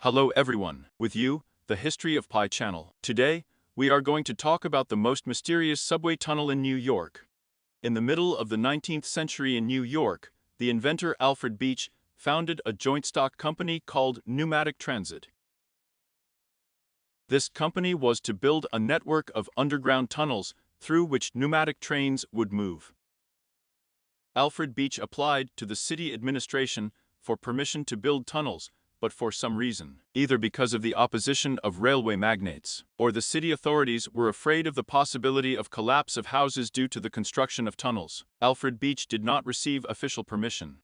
Hello everyone, with you, the History of Pi channel. Today, we are going to talk about the most mysterious subway tunnel in New York. In the middle of the 19th century in New York, the inventor Alfred Beach founded a joint stock company called Pneumatic Transit. This company was to build a network of underground tunnels through which pneumatic trains would move. Alfred Beach applied to the city administration for permission to build tunnels, but for some reason, either because of the opposition of railway magnates, or the city authorities were afraid of the possibility of collapse of houses due to the construction of tunnels, Alfred Beach did not receive official permission.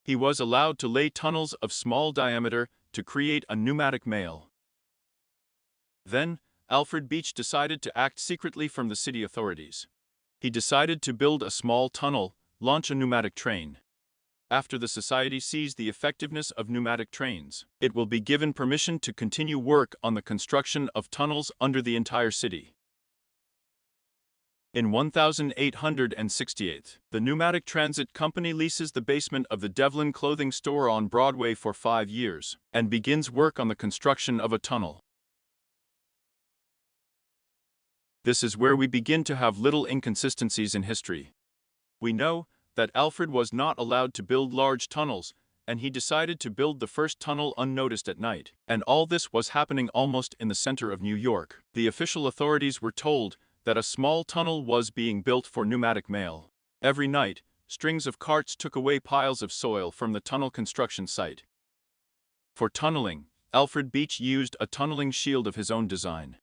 He was allowed to lay tunnels of small diameter to create a pneumatic mail. Then, Alfred Beach decided to act secretly from the city authorities. He decided to build a small tunnel, launch a pneumatic train. After the society sees the effectiveness of pneumatic trains, it will be given permission to continue work on the construction of tunnels under the entire city. In 1868, the Pneumatic Transit Company leases the basement of the Devlin clothing store on Broadway for 5 years, and begins work on the construction of a tunnel. This is where we begin to have little inconsistencies in history. We know that Alfred was not allowed to build large tunnels, and he decided to build the first tunnel unnoticed at night. And all this was happening almost in the center of New York. The official authorities were told that a small tunnel was being built for pneumatic mail. Every night, strings of carts took away piles of soil from the tunnel construction site. For tunneling, Alfred Beach used a tunneling shield of his own design.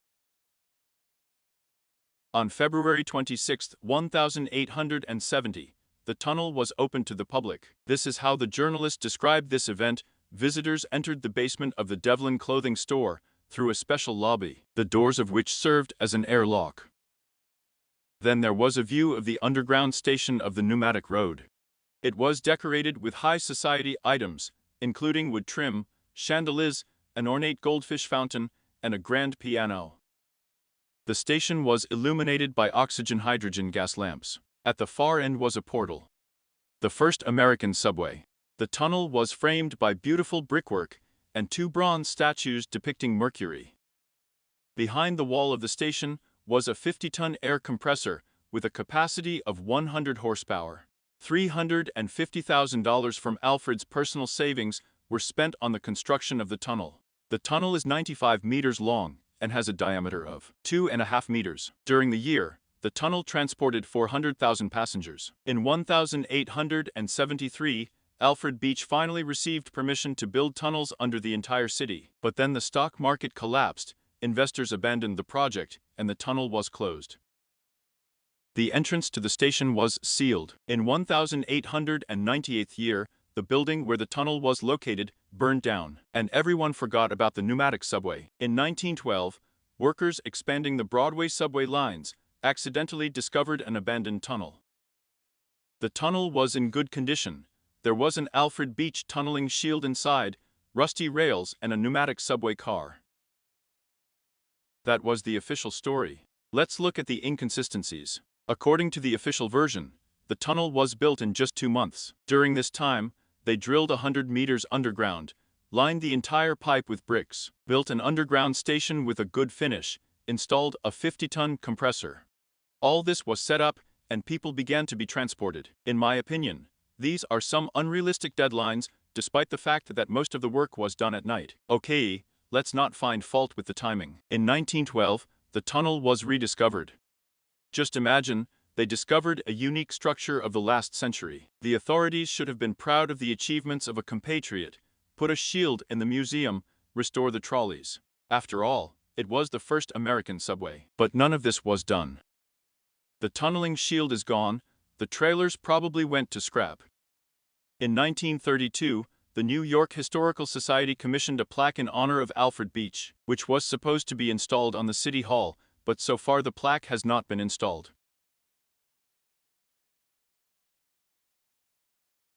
On February 26, 1870, the tunnel was opened to the public. This is how the journalist described this event. Visitors entered the basement of the Devlin clothing store through a special lobby, the doors of which served as an airlock. Then there was a view of the underground station of the pneumatic road. It was decorated with high society items, including wood trim, chandeliers, an ornate goldfish fountain, and a grand piano. The station was illuminated by oxygen-hydrogen gas lamps. At the far end was a portal. The first American subway. The tunnel was framed by beautiful brickwork and 2 bronze statues depicting Mercury. Behind the wall of the station was a 50-ton air compressor with a capacity of 100 horsepower. $350,000 from Alfred's personal savings were spent on the construction of the tunnel. The tunnel is 95 meters long and has a diameter of 2.5 meters. During the year, the tunnel transported 400,000 passengers. In 1873, Alfred Beach finally received permission to build tunnels under the entire city. But then the stock market collapsed, investors abandoned the project, and the tunnel was closed. The entrance to the station was sealed. In 1898 year, the building where the tunnel was located burned down, and everyone forgot about the pneumatic subway. In 1912, workers expanding the Broadway subway lines accidentally discovered an abandoned tunnel. The tunnel was in good condition. There was an Alfred Beach tunneling shield inside, rusty rails, and a pneumatic subway car. That was the official story. Let's look at the inconsistencies. According to the official version, the tunnel was built in just 2 months. During this time, they drilled 100 meters underground, lined the entire pipe with bricks, built an underground station with a good finish, installed a 50-ton compressor. All this was set up, and people began to be transported. In my opinion, these are some unrealistic deadlines, despite the fact that most of the work was done at night. Okay, let's not find fault with the timing. In 1912, the tunnel was rediscovered. Just imagine, they discovered a unique structure of the last century. The authorities should have been proud of the achievements of a compatriot, put a shield in the museum, restore the trolleys. After all, it was the first American subway. But none of this was done. The tunneling shield is gone, the trailers probably went to scrap. In 1932, the New York Historical Society commissioned a plaque in honor of Alfred Beach, which was supposed to be installed on the City Hall, but so far the plaque has not been installed.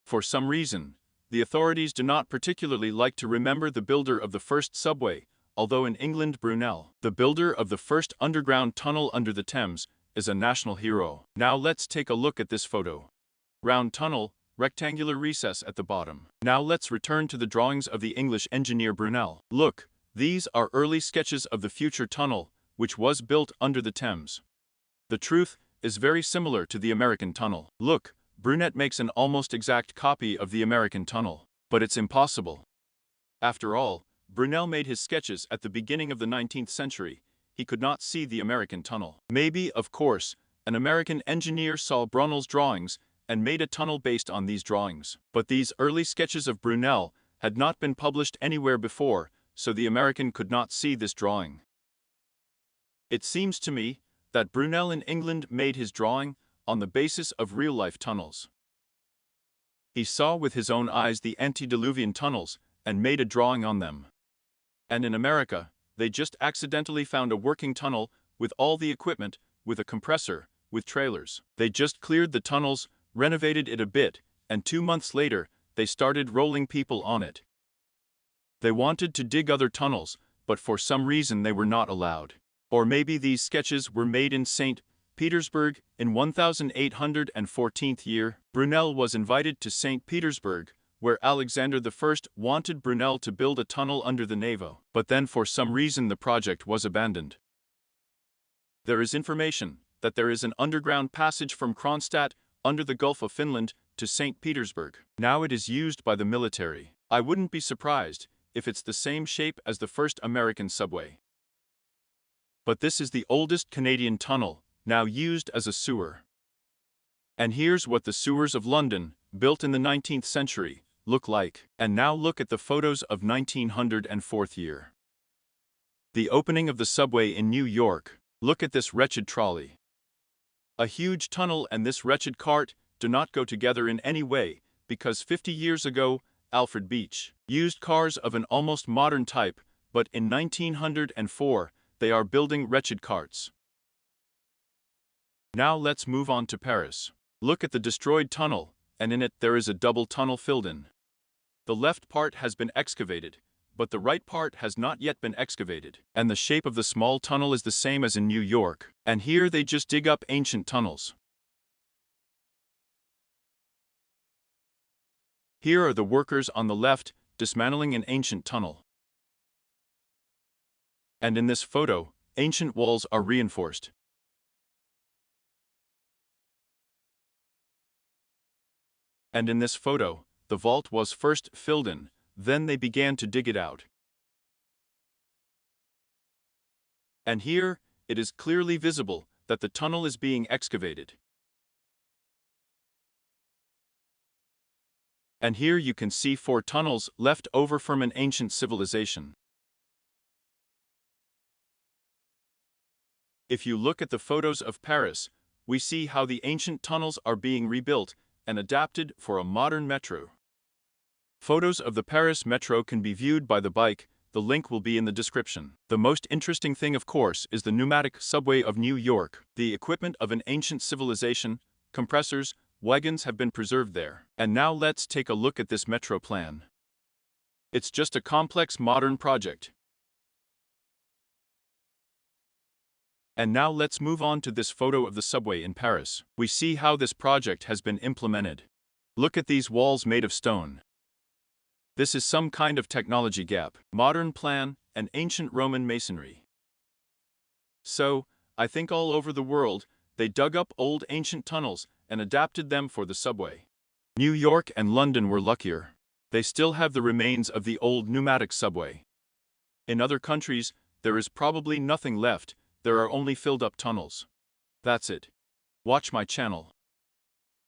For some reason, the authorities do not particularly like to remember the builder of the first subway, although in England Brunel, the builder of the first underground tunnel under the Thames, is a national hero. Now let's take a look at this photo. Round tunnel, rectangular recess at the bottom. Now let's return to the drawings of the English engineer Brunel. Look, these are early sketches of the future tunnel, which was built under the Thames. The truth is very similar to the American tunnel. Look, Brunel makes an almost exact copy of the American tunnel. But it's impossible. After all, Brunel made his sketches at the beginning of the 19th century. He could not see the American tunnel. Maybe, of course, an American engineer saw Brunel's drawings and made a tunnel based on these drawings. But these early sketches of Brunel had not been published anywhere before, so the American could not see this drawing. It seems to me that Brunel in England made his drawing on the basis of real-life tunnels. He saw with his own eyes the antediluvian tunnels and made a drawing on them. And in America, they just accidentally found a working tunnel with all the equipment, with a compressor, with trailers. They just cleared the tunnels, renovated it a bit, and 2 months later, they started rolling people on it. They wanted to dig other tunnels, but for some reason they were not allowed. Or maybe these sketches were made in St. Petersburg in 1814 year. Brunel was invited to St. Petersburg, where Alexander I wanted Brunel to build a tunnel under the Nevo. But then for some reason the project was abandoned. There is information that there is an underground passage from Kronstadt under the Gulf of Finland to St. Petersburg. Now it is used by the military. I wouldn't be surprised if it's the same shape as the first American subway. But this is the oldest Canadian tunnel, now used as a sewer. And here's what the sewers of London, built in the 19th century, look like. And now look at the photos of 1904 year. The opening of the subway in New York. Look at this wretched trolley. A huge tunnel and this wretched cart do not go together in any way, because 50 years ago, Alfred Beach used cars of an almost modern type, but in 1904, they are building wretched carts. Now let's move on to Paris. Look at the destroyed tunnel, and in it there is a double tunnel filled in. The left part has been excavated, but the right part has not yet been excavated. And the shape of the small tunnel is the same as in New York. And here they just dig up ancient tunnels. Here are the workers on the left dismantling an ancient tunnel. And in this photo, ancient walls are reinforced. And in this photo, the vault was first filled in, then they began to dig it out. And here, it is clearly visible that the tunnel is being excavated. And here you can see 4 tunnels left over from an ancient civilization. If you look at the photos of Paris, we see how the ancient tunnels are being rebuilt and adapted for a modern metro. Photos of the Paris metro can be viewed by the bike. The link will be in the description. The most interesting thing, of course, is the pneumatic subway of New York. The equipment of an ancient civilization, compressors, wagons have been preserved there. And now let's take a look at this metro plan. It's just a complex modern project. And now let's move on to this photo of the subway in Paris. We see how this project has been implemented. Look at these walls made of stone. This is some kind of technology gap, modern plan, and ancient Roman masonry. So, I think all over the world, they dug up old ancient tunnels and adapted them for the subway. New York and London were luckier. They still have the remains of the old pneumatic subway. In other countries, there is probably nothing left. There are only filled up tunnels. That's it. Watch my channel.